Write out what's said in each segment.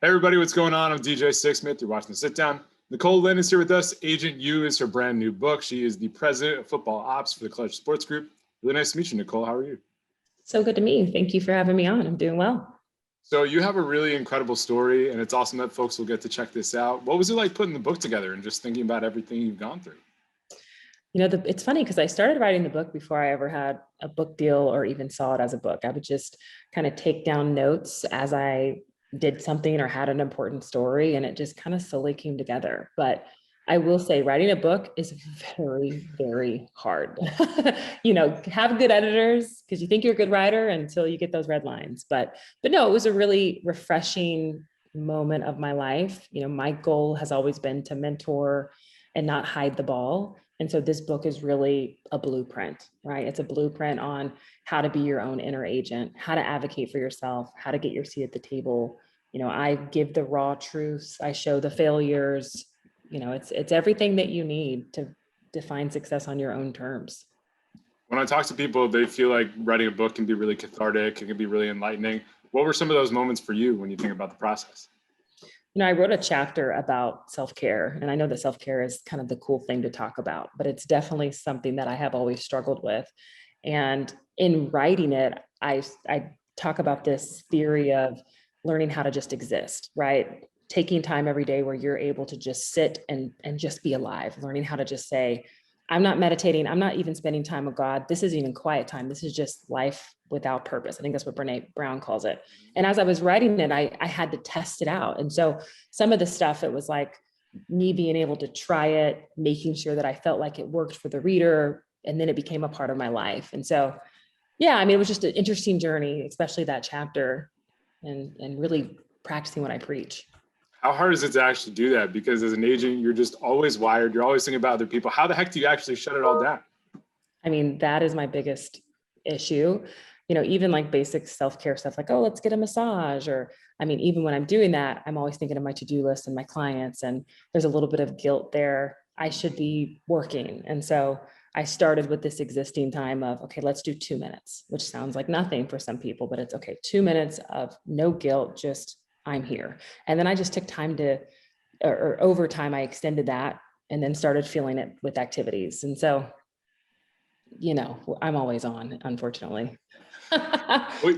Hey everybody, what's going on? I'm DJ Sixsmith. You're watching The Sit Down. Nicole Lynn is here with us. Agent U is her brand new book. She is the president of football ops for the Clutch Sports Group. Really nice to meet you, Nicole. How are you? So good to meet you. Thank you for having me on. I'm doing well. So you have a really incredible story, and it's awesome that folks will get to check this out. What was it like putting the book together and just thinking about everything you've gone through? It's funny because I started writing the book before I ever had a book deal or even saw it as a book. I would just kind of take down notes as I did something or had an important story, and it just kind of slowly came together. But I will say writing a book is very, very hard. Have good editors because you think you're a good writer until you get those red lines. But no, it was a really refreshing moment of my life. My goal has always been to mentor and not hide the ball. And so this book is really a blueprint, right? It's a blueprint on how to be your own inner agent, how to advocate for yourself, how to get your seat at the table. I give the raw truths. I show the failures. It's everything that you need to define success on your own terms. When I talk to people, they feel like writing a book can be really cathartic. It can be really enlightening. What were some of those moments for you when you think about the process? I wrote a chapter about self-care, and I know that self-care is kind of the cool thing to talk about, but it's definitely something that I have always struggled with. And in writing it, I talk about this theory of learning how to just exist, right? Taking time every day where you're able to just sit and just be alive, learning how to just say, I'm not meditating. I'm not even spending time with God. This isn't even quiet time. This is just life without purpose. I think that's what Brene Brown calls it. And as I was writing it, I had to test it out. And so some of the stuff, it was like me being able to try it, making sure that I felt like it worked for the reader. And then it became a part of my life. And so, yeah, it was just an interesting journey, especially that chapter and really practicing what I preach. How hard is it to actually do that? Because as an agent, you're just always wired. You're always thinking about other people. How the heck do you actually shut it all down? That is my biggest issue. Even like basic self-care stuff like, oh, let's get a massage. Or, even when I'm doing that, I'm always thinking of my to-do list and my clients. And there's a little bit of guilt there. I should be working. And so I started with this existing time of, okay, let's do 2 minutes, which sounds like nothing for some people, but it's okay. 2 minutes of no guilt, just I'm here. And then I just took time or over time, I extended that and then started feeling it with activities. And so, I'm always on, unfortunately. Well,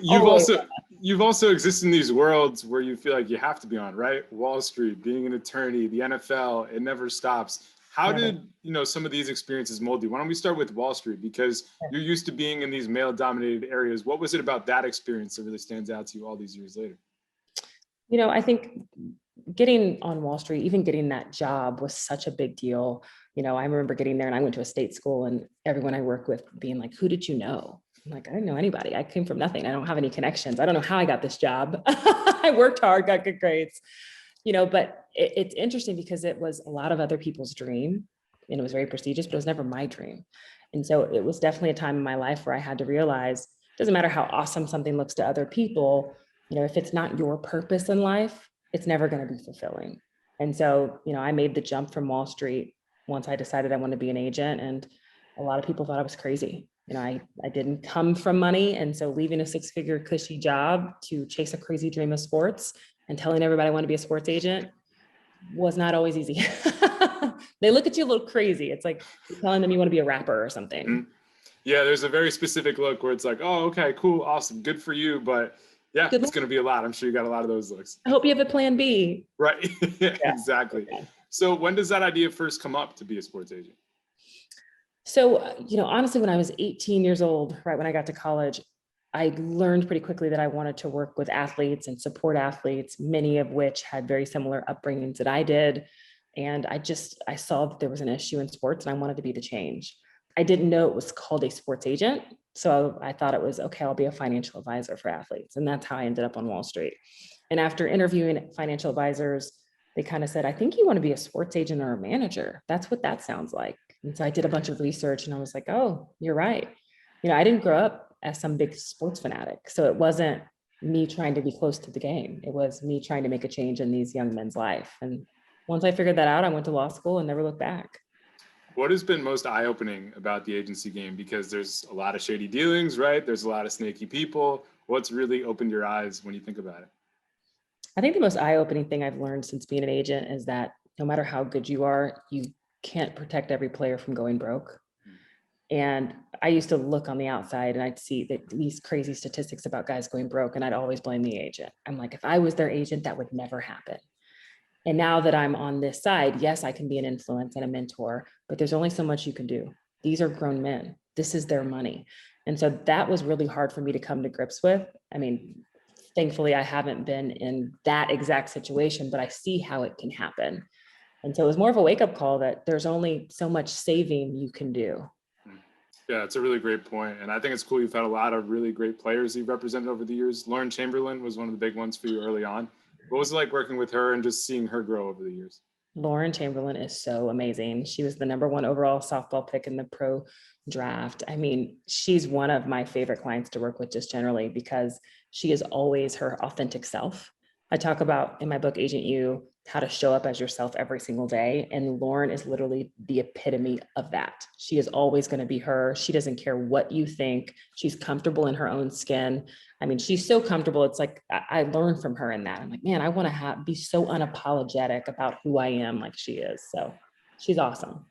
you've also existed in these worlds where you feel like you have to be on, right? Wall Street, being an attorney, the NFL, it never stops. How did, some of these experiences mold you? Why don't we start with Wall Street? Because you're used to being in these male-dominated areas. What was it about that experience that really stands out to you all these years later? I think getting on Wall Street, even getting that job was such a big deal. I remember getting there and I went to a state school and everyone I worked with being like, who did you know? I'm like, I didn't know anybody. I came from nothing. I don't have any connections. I don't know how I got this job. I worked hard, got good grades, but it's interesting because it was a lot of other people's dream and it was very prestigious, but it was never my dream. And so it was definitely a time in my life where I had to realize it doesn't matter how awesome something looks to other people. If it's not your purpose in life, it's never going to be fulfilling. And so, I made the jump from Wall Street once I decided I wanted to be an agent. And a lot of people thought I was crazy. I didn't come from money. And so leaving a 6-figure cushy job to chase a crazy dream of sports and telling everybody I want to be a sports agent was not always easy. They look at you a little crazy. It's like telling them you want to be a rapper or something. Mm-hmm. Yeah, there's a very specific look where it's like, oh, okay, cool, awesome, good for you. But yeah, it's going to be a lot. I'm sure you got a lot of those looks. I hope you have a plan B. Right. Yeah. Exactly. Yeah. So when does that idea first come up to be a sports agent? So, honestly, when I was 18 years old, right when I got to college, I learned pretty quickly that I wanted to work with athletes and support athletes, many of which had very similar upbringings that I did. And I saw that there was an issue in sports and I wanted to be the change. I didn't know it was called a sports agent. So I thought it was, okay, I'll be a financial advisor for athletes. And that's how I ended up on Wall Street. And after interviewing financial advisors, they kind of said, I think you want to be a sports agent or a manager. That's what that sounds like. And so I did a bunch of research and I was like, oh, you're right. I didn't grow up as some big sports fanatic. So it wasn't me trying to be close to the game. It was me trying to make a change in these young men's life. And once I figured that out, I went to law school and never looked back. What has been most eye-opening about the agency game? Because there's a lot of shady dealings, right? There's a lot of snaky people. What's really opened your eyes when you think about it? I think the most eye-opening thing I've learned since being an agent is that no matter how good you are, you can't protect every player from going broke. And I used to look on the outside and I'd see these crazy statistics about guys going broke, and I'd always blame the agent. I'm like, if I was their agent, that would never happen. And now that I'm on this side, yes, I can be an influence and a mentor, but there's only so much you can do. These are grown men. This is their money. And so that was really hard for me to come to grips with. I mean, thankfully, I haven't been in that exact situation, but I see how it can happen. And so it was more of a wake-up call that there's only so much saving you can do. Yeah, it's a really great point. And I think it's cool you've had a lot of really great players you've represented over the years. Lauren Chamberlain was one of the big ones for you early on. What was it like working with her and just seeing her grow over the years? Lauren Chamberlain is so amazing. She was the #1 overall softball pick in the pro draft. I mean, she's one of my favorite clients to work with just generally because she is always her authentic self. I talk about in my book, Agent You, how to show up as yourself every single day. And Lauren is literally the epitome of that. She is always going to be her. She doesn't care what you think. She's comfortable in her own skin. I mean, she's so comfortable. It's like, I learned from her in that. I'm like, man, I want to be so unapologetic about who I am like she is. So she's awesome.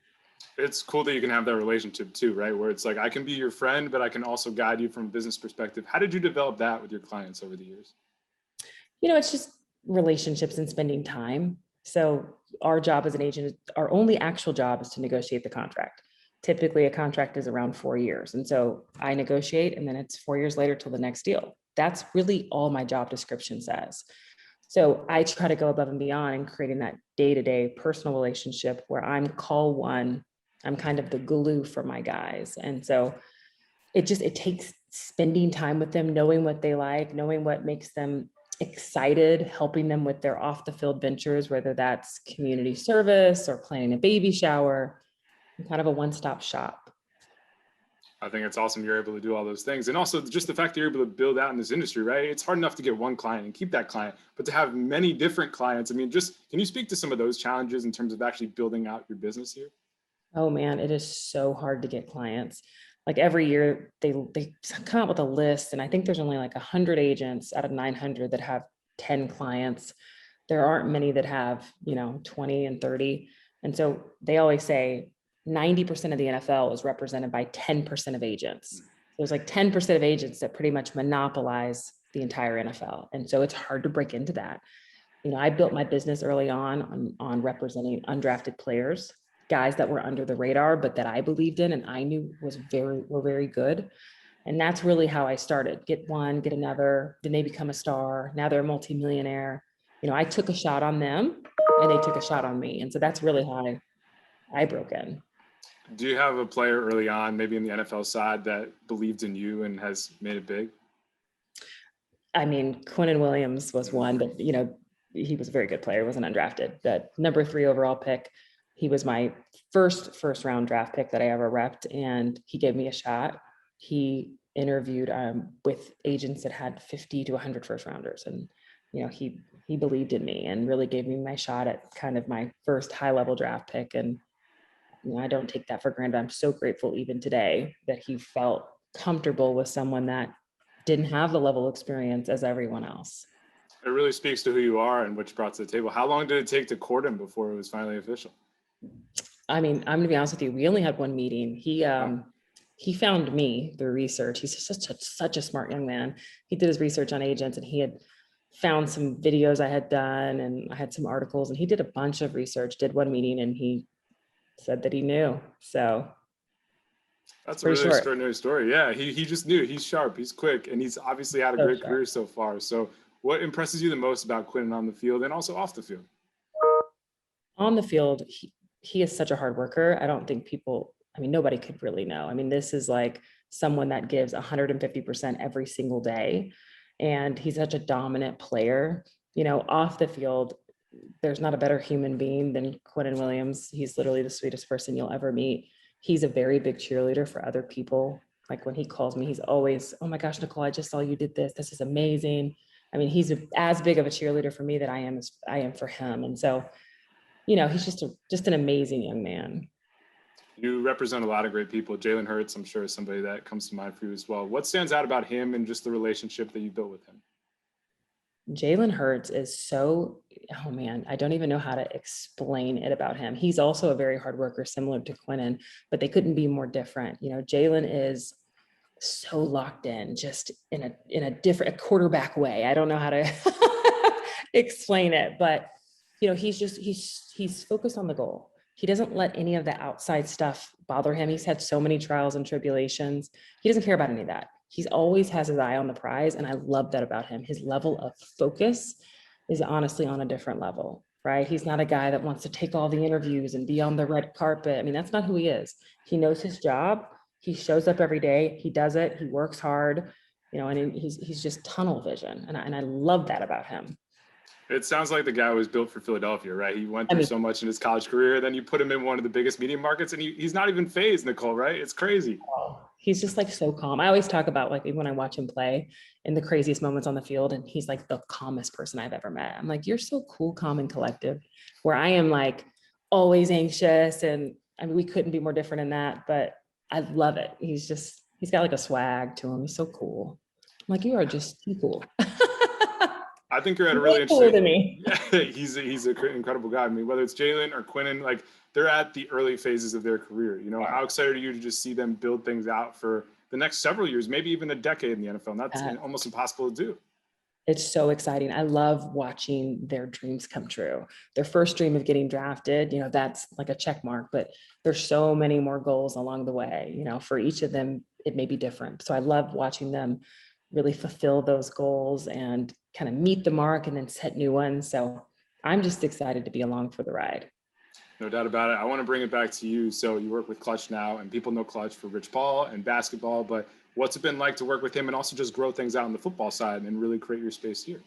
It's cool that you can have that relationship too, right? Where it's like, I can be your friend, but I can also guide you from a business perspective. How did you develop that with your clients over the years? It's just relationships and spending time. So our job as an agent, our only actual job is to negotiate the contract. Typically a contract is around 4 years. And so I negotiate and then it's 4 years later till the next deal. That's really all my job description says. So I try to go above and beyond in creating that day-to-day personal relationship where I'm call one, I'm kind of the glue for my guys. And so it takes spending time with them, knowing what they like, knowing what makes them excited, helping them with their off the field ventures, whether that's community service or planning a baby shower, kind of a one-stop shop. I think it's awesome you're able to do all those things. And also just the fact that you're able to build out in this industry, right? It's hard enough to get one client and keep that client, but to have many different clients, I mean, can you speak to some of those challenges in terms of actually building out your business here? Oh man, it is so hard to get clients. Like every year they come out with a list, and I think there's only like 100 agents out of 900 that have 10 clients. There aren't many that have 20 and 30. And so they always say 90% of the NFL is represented by 10% of agents. There's like 10% of agents that pretty much monopolize the entire NFL. And so it's hard to break into that. I built my business early on representing undrafted players, guys that were under the radar, but that I believed in and I knew were very good. And that's really how I started. Get one, get another, then they become a star. Now they're a multimillionaire. I took a shot on them and they took a shot on me. And so that's really how I broke in. Do you have a player early on, maybe in the NFL side, that believed in you and has made it big? I mean, Quinnen Williams was one, but he was a very good player, wasn't undrafted. The #3 overall pick. He was my first round draft pick that I ever repped, and he gave me a shot. He interviewed with agents that had 50 to 100 first rounders, and he believed in me and really gave me my shot at kind of my first high level draft pick. And I don't take that for granted. I'm so grateful even today that he felt comfortable with someone that didn't have the level of experience as everyone else. It really speaks to who you are and what you brought to the table. How long did it take to court him before it was finally official? I mean, I'm gonna be honest with you. We only had one meeting. He found me through research. He's such a smart young man. He did his research on agents, and he had found some videos I had done, and I had some articles, and he did a bunch of research. Did one meeting, and he said that he knew. So that's a really extraordinary story. Yeah, he just knew. He's sharp. He's quick, and he's obviously had a great career so far. So, what impresses you the most about Quinn on the field and also off the field? On the field, he is such a hard worker. I don't think nobody could really know. I mean, this is like someone that gives 150% every single day. And he's such a dominant player. Off the field, there's not a better human being than Quinnen Williams. He's literally the sweetest person you'll ever meet. He's a very big cheerleader for other people. Like when he calls me, he's always, "Oh my gosh, Nicole, I just saw you did this. This is amazing." I mean, he's as big of a cheerleader for me that I am for him. And so, he's just an amazing young man. You represent a lot of great people. Jalen Hurts, I'm sure, is somebody that comes to mind for you as well. What stands out about him and just the relationship that you built with him? Jalen Hurts is so, oh man, I don't even know how to explain it about him. He's also a very hard worker, similar to Quinnen, but they couldn't be more different. You know, Jalen is so locked in, just in a different a quarterback way. I don't know how to explain it, but you know, he's focused on the goal. He doesn't let any of the outside stuff bother him. He's had so many trials and tribulations. He doesn't care about any of that. He's always has his eye on the prize. And I love that about him. His level of focus is honestly on a different level, right? He's not a guy that wants to take all the interviews and be on the red carpet. I mean, that's not who he is. He knows his job. He shows up every day. He does it. He works hard, you know, and he's just tunnel vision. And I love that about him. It sounds like the guy was built for Philadelphia, right? He went through I mean, so much in his college career. Then you put him in one of the biggest media markets, and he's not even phased, Nicole, right? It's crazy. he's just like so calm. I always talk about like when I watch him play in the craziest moments on the field, and he's like the calmest person I've ever met. I'm like, you're so cool, calm, and collective. Where I am like always anxious, and I mean, we couldn't be more different in that. But I love it. He's got like a swag to him. He's so cool. I'm like, you are just too cool. I think you're at a really Cooler interesting. than me. Yeah, he's an incredible guy. I mean, whether it's Jalen or Quinnen, like they're at the early phases of their career. You know, how excited are you to just see them build things out for the next several years, maybe even a decade in the NFL? And that's almost impossible to do. It's so exciting. I love watching their dreams come true. Their first dream of getting drafted, you know, that's like a check mark, but there's so many more goals along the way. You know, for each of them, it may be different. So I love watching them really fulfill those goals and kind of meet the mark and then set new ones. So I'm just excited to be along for the ride. No doubt about it. I want to bring it back to you. So you work with Clutch now, and people know Clutch for Rich Paul and basketball, but what's it been like to work with him and also just grow things out on the football side and really create your space here?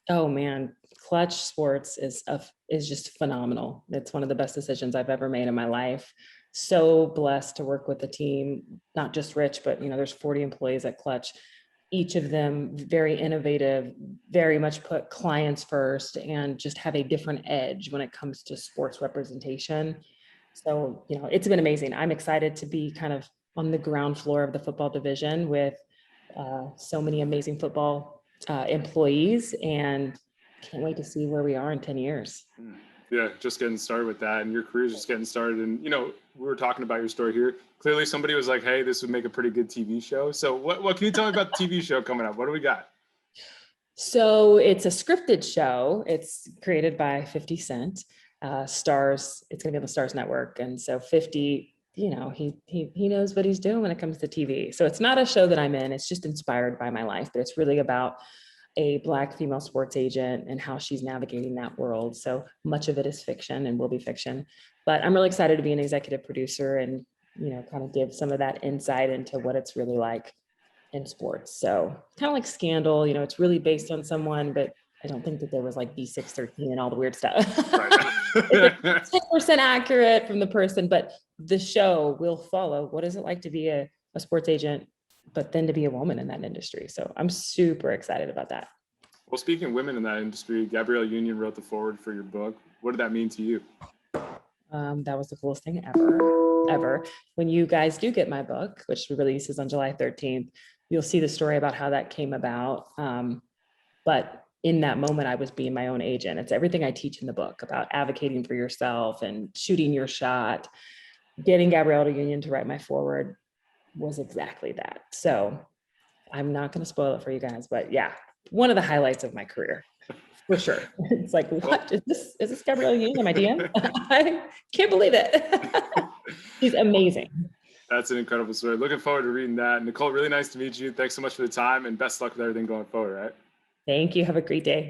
Oh man, Clutch Sports is just phenomenal. It's one of the best decisions I've ever made in my life. So blessed to work with the team, not just Rich, but you know, there's 40 employees at Clutch. Each of them very innovative, very much put clients first, and just have a different edge when it comes to sports representation. So, you know, it's been amazing. I'm excited to be kind of on the ground floor of the football division with so many amazing football employees, and can't wait to see where we are in 10 years. Yeah, just getting started with that, and your career's just getting started. And, you know, we were talking about your story here. Clearly somebody was like, hey, this would make a pretty good TV show. So what can you tell me about the TV show coming up? What do we got? So it's a scripted show. It's created by 50 Cent. Stars, it's gonna be on the Stars Network. And so 50, you know, he knows what he's doing when it comes to TV. So it's not a show that I'm in. It's just inspired by my life, but it's really about a Black female sports agent and how she's navigating that world. So much of it is fiction and will be fiction, but I'm really excited to be an executive producer and, you know, kind of give some of that insight into what it's really like in sports. So kind of like Scandal, you know, it's really based on someone, but I don't think that there was like B613 and all the weird stuff. It's like 10% accurate from the person, but the show will follow what is it like to be a sports agent, but then to be a woman in that industry. So I'm super excited about that. Well, speaking of women in that industry, Gabrielle Union wrote the foreword for your book. What did that mean to you? That was the coolest thing ever. When you guys do get my book, which releases on July 13th, you'll see the story about how that came about. But in that moment, I was being my own agent. It's everything I teach in the book about advocating for yourself and shooting your shot. Getting Gabrielle Union to write my foreword was exactly that. So I'm not going to spoil it for you guys, but yeah, one of the highlights of my career. For sure. It's like, what is this? Is this Gabrielle Union in my DM? I can't believe it. She's amazing. That's an incredible story. Looking forward to reading that. Nicole, really nice to meet you. Thanks so much for the time, and best luck with everything going forward, right? Thank you. Have a great day.